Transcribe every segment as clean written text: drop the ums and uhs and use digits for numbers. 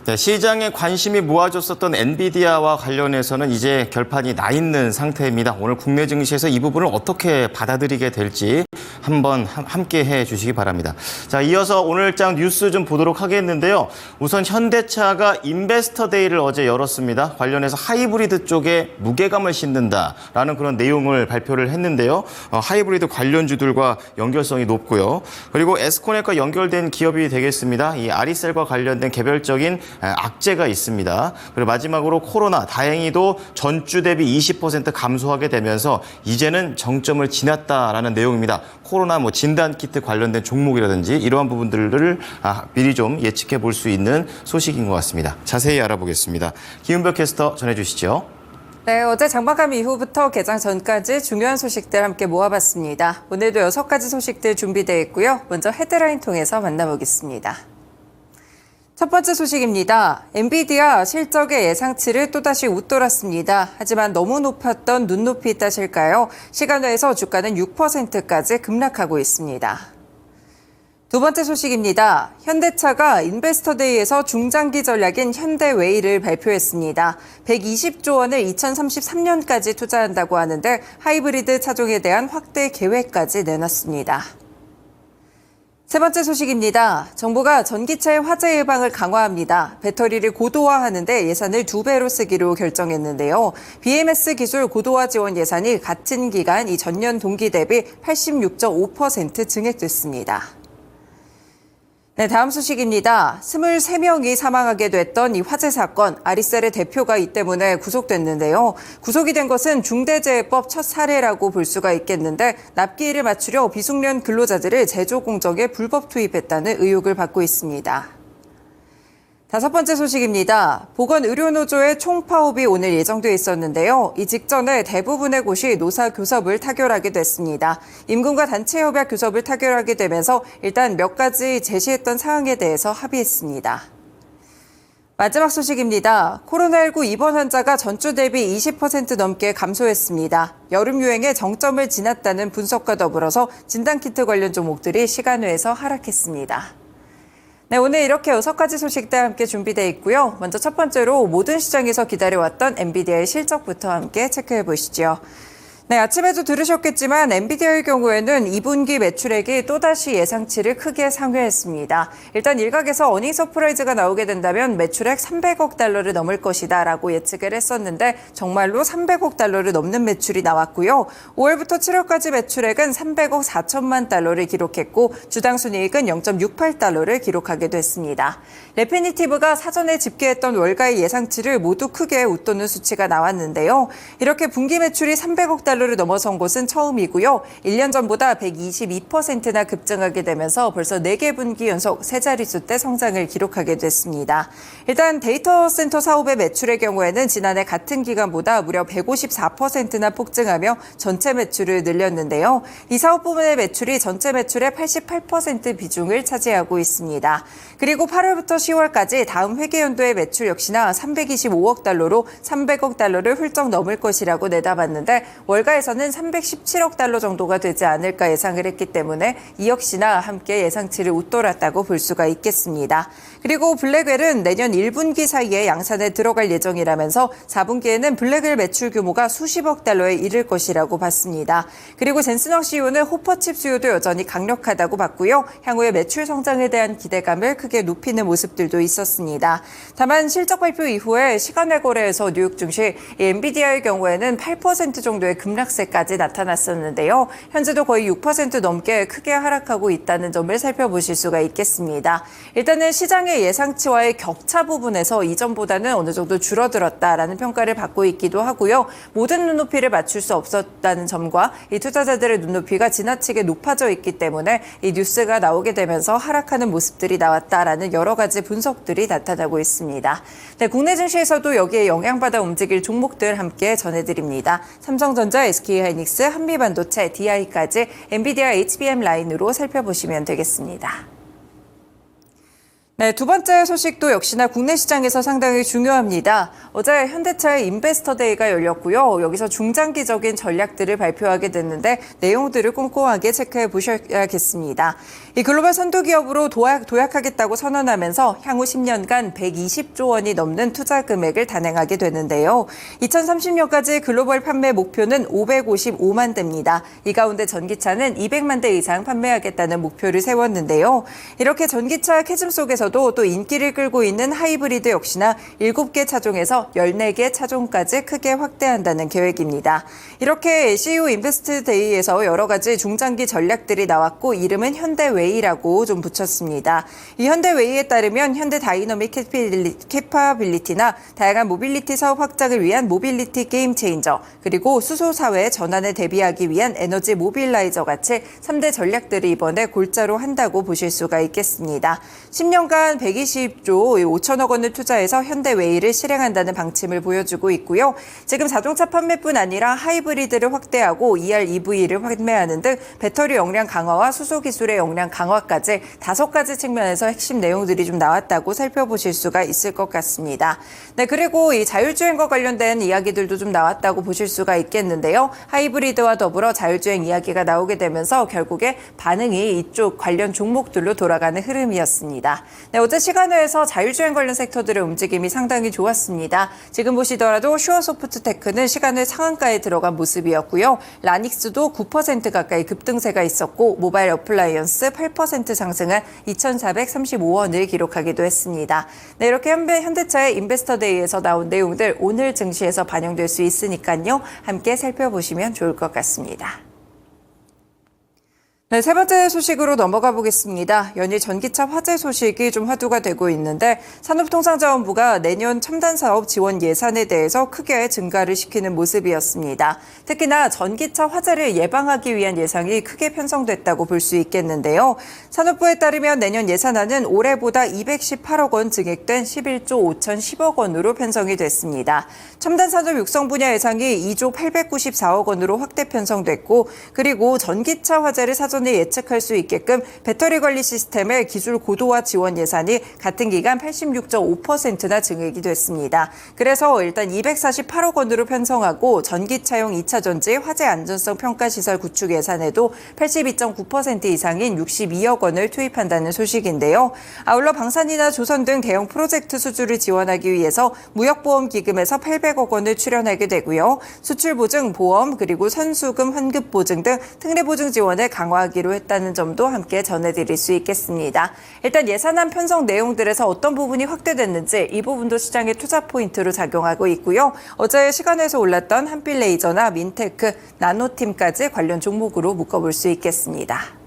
네, 시장에 관심이 모아졌었던 엔비디아와 관련해서는 이제 결판이 나 있는 상태입니다. 오늘 국내 증시에서 이 부분을 어떻게 받아들이게 될지 한번 함께 해 주시기 바랍니다. 자, 이어서 오늘장 뉴스 좀 보도록 하겠는데요. 우선 현대차가 인베스터 데이를 어제 열었습니다. 관련해서 하이브리드 쪽에 무게감을 싣는다라는 그런 내용을 발표를 했는데요. 하이브리드 관련주들과 연결성이 높고요. 그리고 에스코넷과 연결된 기업이 되겠습니다. 이 아리셀과 관련된 개별적인 악재가 있습니다. 그리고 마지막으로 코로나, 다행히도 전주 대비 20% 감소하게 되면서 이제는 정점을 지났다라는 내용입니다. 코로나 진단키트 관련된 종목이라든지 이러한 부분들을 미리 좀 예측해 볼 수 있는 소식인 것 같습니다. 자세히 알아보겠습니다. 김은벽 캐스터 전해주시죠. 네, 어제 장마감 이후부터 개장 전까지 중요한 소식들 함께 모아봤습니다. 오늘도 6가지 소식들 준비되어 있고요. 먼저 헤드라인 통해서 만나보겠습니다. 첫 번째 소식입니다. 엔비디아 실적의 예상치를 또다시 웃돌았습니다. 하지만 너무 높았던 눈높이 탓일까요? 시간 외에서 주가는 6%까지 급락하고 있습니다. 두 번째 소식입니다. 현대차가 인베스터데이에서 중장기 전략인 현대웨이를 발표했습니다. 120조 원을 2033년까지 투자한다고 하는데 하이브리드 차종에 대한 확대 계획까지 내놨습니다. 세 번째 소식입니다. 정부가 전기차의 화재 예방을 강화합니다. 배터리를 고도화하는 데 예산을 2배로 쓰기로 결정했는데요. BMS 기술 고도화 지원 예산이 같은 기간 이 전년 동기 대비 86.5% 증액됐습니다. 네, 다음 소식입니다. 23명이 사망하게 됐던 이 화재 사건, 아리셀의 대표가 이 때문에 구속됐는데요. 구속이 된 것은 중대재해법 첫 사례라고 볼 수가 있겠는데 납기일을 맞추려 비숙련 근로자들을 제조 공정에 불법 투입했다는 의혹을 받고 있습니다. 다섯 번째 소식입니다. 보건의료노조의 총파업이 오늘 예정돼 있었는데요. 이 직전에 대부분의 곳이 노사교섭을 타결하게 됐습니다. 임금과 단체협약 교섭을 타결하게 되면서 일단 몇 가지 제시했던 사항에 대해서 합의했습니다. 마지막 소식입니다. 코로나19 입원 환자가 전주 대비 20% 넘게 감소했습니다. 여름 유행의 정점을 지났다는 분석과 더불어서 진단키트 관련 종목들이 시간 외에서 하락했습니다. 네, 오늘 이렇게 6가지 소식들 함께 준비되어 있고요. 먼저 첫 번째로 모든 시장에서 기다려왔던 엔비디아의 실적부터 함께 체크해 보시죠. 네, 아침에도 들으셨겠지만 엔비디아의 경우에는 2분기 매출액이 또다시 예상치를 크게 상회했습니다. 일단 일각에서 어닝 서프라이즈가 나오게 된다면 매출액 300억 달러를 넘을 것이다 라고 예측을 했었는데 정말로 300억 달러를 넘는 매출이 나왔고요. 5월부터 7월까지 매출액은 300억 4천만 달러를 기록했고 주당 순이익은 0.68달러를 기록하게 됐습니다. 레피니티브가 사전에 집계했던 월가의 예상치를 모두 크게 웃도는 수치가 나왔는데요. 이렇게 분기 매출이 300억 달러를 넘어선 곳은 처음이고요. 1년 전보다 122%나 급증하게 되면서 벌써 4개 분기 연속 세 자릿수대 성장을 기록하게 됐습니다. 일단 데이터 센터 사업의 매출의 경우에는 지난해 같은 기간보다 무려 154%나 폭증하며 전체 매출을 늘렸는데요. 이 사업 부문의 매출이 전체 매출의 88% 비중을 차지하고 있습니다. 그리고 8월부터 10월까지 다음 회계연도의 매출 역시나 325억 달러로 300억 달러를 훌쩍 넘을 것이라고 내다봤는데 월가에서는 317억 달러 정도가 되지 않을까 예상을 했기 때문에 이 역시나 함께 예상치를 웃돌았다고 볼 수가 있겠습니다. 그리고 블랙웰은 내년 1분기 사이에 양산에 들어갈 예정이라면서 4분기에는 블랙웰 매출 규모가 수십억 달러에 이를 것이라고 봤습니다. 그리고 젠슨황 CEO는 호퍼칩 수요도 여전히 강력하다고 봤고요. 향후의 매출 성장에 대한 기대감을 크게 높이는 모습들도 있었습니다. 다만 실적 발표 이후에 시간외 거래에서 뉴욕 증시 엔비디아의 경우에는 8% 정도의 급락세까지 나타났었는데요. 현재도 거의 6% 넘게 크게 하락하고 있다는 점을 살펴보실 수가 있겠습니다. 일단은 시장의 예상치와의 격차 부분에서 이전보다는 어느 정도 줄어들었다라는 평가를 받고 있기도 하고요. 모든 눈높이를 맞출 수 없었다는 점과 이 투자자들의 눈높이가 지나치게 높아져 있기 때문에 이 뉴스가 나오게 되면서 하락하는 모습들이 나왔다라는 여러 가지 분석들이 나타나고 있습니다. 네, 국내 증시에서도 여기에 영향받아 움직일 종목들 함께 전해드립니다. 삼성전자, SK하이닉스, 한미반도체, DI까지 엔비디아 HBM 라인으로 살펴보시면 되겠습니다. 네, 두 번째 소식도 역시나 국내 시장에서 상당히 중요합니다. 어제 현대차의 인베스터데이가 열렸고요. 여기서 중장기적인 전략들을 발표하게 됐는데 내용들을 꼼꼼하게 체크해 보셔야겠습니다. 이 글로벌 선도 기업으로 도약하겠다고 선언하면서 향후 10년간 120조 원이 넘는 투자 금액을 단행하게 되는데요. 2030년까지 글로벌 판매 목표는 555만 대입니다. 이 가운데 전기차는 200만 대 이상 판매하겠다는 목표를 세웠는데요. 이렇게 전기차 캐즘 속에서도 또 인기를 끌고 있는 하이브리드 역시나 7개 차종에서 14개 차종까지 크게 확대한다는 계획입니다. 이렇게 CEO 인베스트 데이에서 여러 가지 중장기 전략들이 나왔고 이름은 현대웨이라고 좀 붙였습니다. 이 현대웨이에 따르면 현대 다이너믹 캐파빌리티나 다양한 모빌리티 사업 확장을 위한 모빌리티 게임 체인저, 그리고 수소 사회 전환에 대비하기 위한 에너지 모빌라이저 같이 3대 전략들을 이번에 골자로 한다고 보실 수가 있겠습니다. 10년간 120조 5천억 원을 투자해서 현대웨이를 실행한다는 방침을 보여주고 있고요. 지금 자동차 판매뿐 아니라 하이브리드를 확대하고 EV를 판매하는 등 배터리 용량 강화와 수소 기술의 용량 강화까지 5가지 측면에서 핵심 내용들이 좀 나왔다고 살펴보실 수가 있을 것 같습니다. 네, 그리고 이 자율주행과 관련된 이야기들도 좀 나왔다고 보실 수가 있겠는데요. 하이브리드와 더불어 자율주행 이야기가 나오게 되면서 결국에 반응이 이쪽 관련 종목들로 돌아가는 흐름이었습니다. 네, 어제 시간회에서 자율주행 관련 섹터들의 움직임이 상당히 좋았습니다. 지금 보시더라도 슈어소프트테크는 시간회 상한가에 들어간 모습이었고요. 라닉스도 9% 가까이 급등세가 있었고 모바일 어플라이언스 8% 상승한 2,435원을 기록하기도 했습니다. 네, 이렇게 현대차의 인베스터데이에서 나온 내용들 오늘 증시에서 반영될 수 있으니까요. 함께 살펴보시면 좋을 것 같습니다. 네, 세 번째 소식으로 넘어가 보겠습니다. 연일 전기차 화재 소식이 좀 화두가 되고 있는데 산업통상자원부가 내년 첨단 사업 지원 예산에 대해서 크게 증가를 시키는 모습이었습니다. 특히나 전기차 화재를 예방하기 위한 예산이 크게 편성됐다고 볼 수 있겠는데요. 산업부에 따르면 내년 예산안은 올해보다 218억 원 증액된 11조 5,010억 원으로 편성이 됐습니다. 첨단 산업 육성 분야 예산이 2조 894억 원으로 확대 편성됐고, 그리고 전기차 화재를 사전에 예측할 수 있게끔 배터리 관리 시스템의 기술 고도화 지원 예산이 같은 기간 86.5%나 증액이 됐습니다. 그래서 일단 248억 원으로 편성하고 전기차용 2차 전지 화재 안전성 평가 시설 구축 예산에도 82.9% 이상인 62억 원을 투입한다는 소식인데요. 아울러 방산이나 조선 등 대형 프로젝트 수주를 지원하기 위해서 무역보험기금에서 800억 원을 출연하게 되고요. 수출보증, 보험, 그리고 선수금 환급보증 등 특례보증 지원을 강화하기로 했다는 점도 함께 전해드릴 수 있겠습니다. 일단 예산안 편성 내용들에서 어떤 부분이 확대됐는지 이 부분도 시장의 투자 포인트로 작용하고 있고요. 어제 시간에서 올랐던 한필레이저나 민테크, 나노팀까지 관련 종목으로 묶어볼 수 있겠습니다.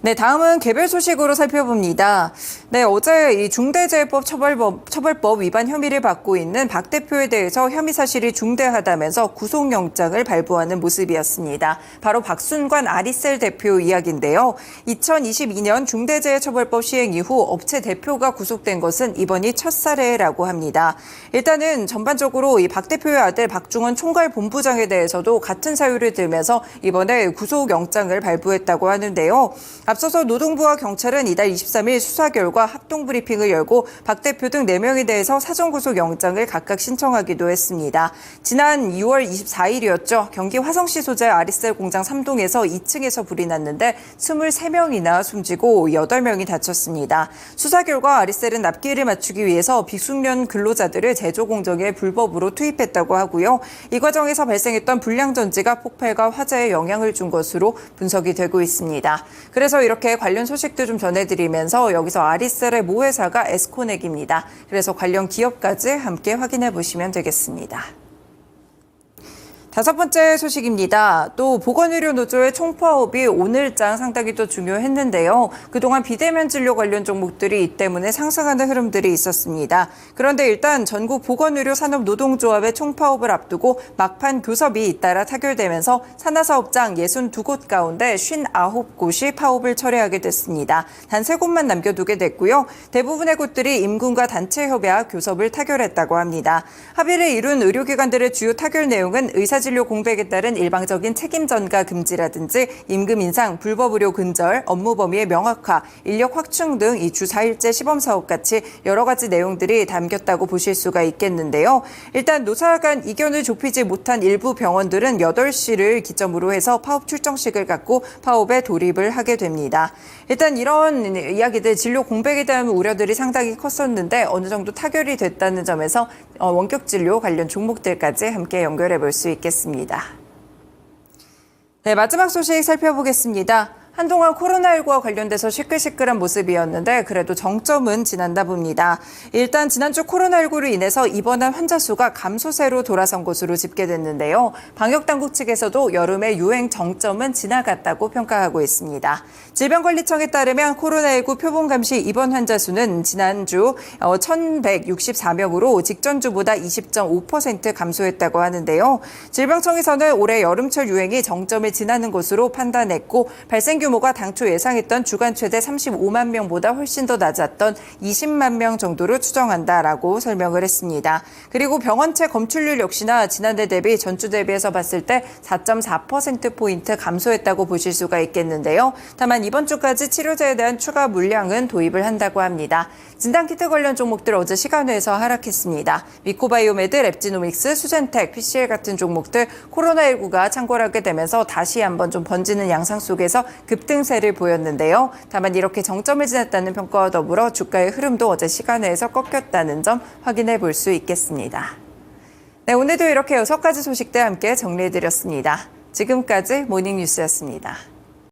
네, 다음은 개별 소식으로 살펴봅니다. 네, 어제 이 중대재해법 처벌법 위반 혐의를 받고 있는 박 대표에 대해서 혐의 사실이 중대하다면서 구속영장을 발부하는 모습이었습니다. 바로 박순관 아리셀 대표 이야기인데요. 2022년 중대재해처벌법 시행 이후 업체 대표가 구속된 것은 이번이 첫 사례라고 합니다. 일단은 전반적으로 이 박 대표의 아들 박중원 총괄본부장에 대해서도 같은 사유를 들면서 이번에 구속영장을 발부했다고 하는데요. 앞서서 노동부와 경찰은 이달 23일 수사 결과 합동 브리핑을 열고 박 대표 등 4명에 대해서 사전구속영장을 각각 신청하기도 했습니다. 지난 6월 24일이었죠. 경기 화성시 소재 아리셀 공장 3동에서 2층에서 불이 났는데 23명이나 숨지고 8명이 다쳤습니다. 수사 결과 아리셀은 납기를 맞추기 위해서 비숙련 근로자들을 제조 공정에 불법으로 투입했다고 하고요. 이 과정에서 발생했던 불량 전지가 폭발과 화재에 영향을 준 것으로 분석이 되고 있습니다. 그래서 이렇게 관련 소식들 좀 전해드리면서 여기서 아리셀의 모회사가 에스코넥입니다. 그래서 관련 기업까지 함께 확인해 보시면 되겠습니다. 다섯 번째 소식입니다. 또 보건의료노조의 총파업이 오늘장 상당히 또 중요했는데요. 그동안 비대면 진료 관련 종목들이 이 때문에 상승하는 흐름들이 있었습니다. 그런데 일단 전국 보건의료산업노동조합의 총파업을 앞두고 막판 교섭이 잇따라 타결되면서 산하사업장 62곳 가운데 59곳이 파업을 철회하게 됐습니다. 단 3곳만 남겨두게 됐고요. 대부분의 곳들이 임금과 단체 협약 교섭을 타결했다고 합니다. 합의를 이룬 의료기관들의 주요 타결 내용은 의사진료 진료 공백에 따른 일방적인 책임 전가 금지라든지 임금 인상, 불법 의료 근절, 업무 범위의 명확화, 인력 확충 등 이 주 4일제 시범 사업 같이 여러 가지 내용들이 담겼다고 보실 수가 있겠는데요. 일단 노사 간 이견을 좁히지 못한 일부 병원들은 8시를 기점으로 해서 파업 출정식을 갖고 파업에 돌입을 하게 됩니다. 일단 이런 이야기들, 진료 공백에 대한 우려들이 상당히 컸었는데 어느 정도 타결이 됐다는 점에서 원격 진료 관련 종목들까지 함께 연결해 볼 수 있겠습니다. 네, 마지막 소식 살펴보겠습니다. 한동안 코로나19와 관련돼서 시끌시끌한 모습이었는데 그래도 정점은 지난다 봅니다. 일단 지난주 코로나19로 인해서 입원한 환자 수가 감소세로 돌아선 것으로 집계됐는데요. 방역당국 측에서도 여름의 유행 정점은 지나갔다고 평가하고 있습니다. 질병관리청에 따르면 코로나19 표본감시 입원 환자 수는 지난주 1,164명으로 직전주보다 20.5% 감소했다고 하는데요. 질병청에서는 올해 여름철 유행이 정점을 지나는 것으로 판단했고 발생 규모가 당초 예상했던 주간 최대 35만 명보다 훨씬 더 낮았던 20만 명 정도로 추정한다라고 설명을 했습니다. 그리고 병원체 검출률 역시나 지난해 대비 전주 대비해서 봤을 때 4.4%포인트 감소했다고 보실 수가 있겠는데요. 다만 이번 주까지 치료제에 대한 추가 물량은 도입을 한다고 합니다. 진단키트 관련 종목들 어제 시간외에서 하락했습니다. 미코바이오메드, 랩지노믹스, 수젠텍, PCL 같은 종목들 코로나19가 창궐하게 되면서 다시 한번 좀 번지는 양상 속에서 급등세를 보였는데요. 다만 이렇게 정점을 지났다는 평가와 더불어 주가의 흐름도 어제 시간외에서 꺾였다는 점 확인해 볼 수 있겠습니다. 네, 오늘도 이렇게 6가지 소식들 함께 정리해드렸습니다. 지금까지 모닝뉴스였습니다.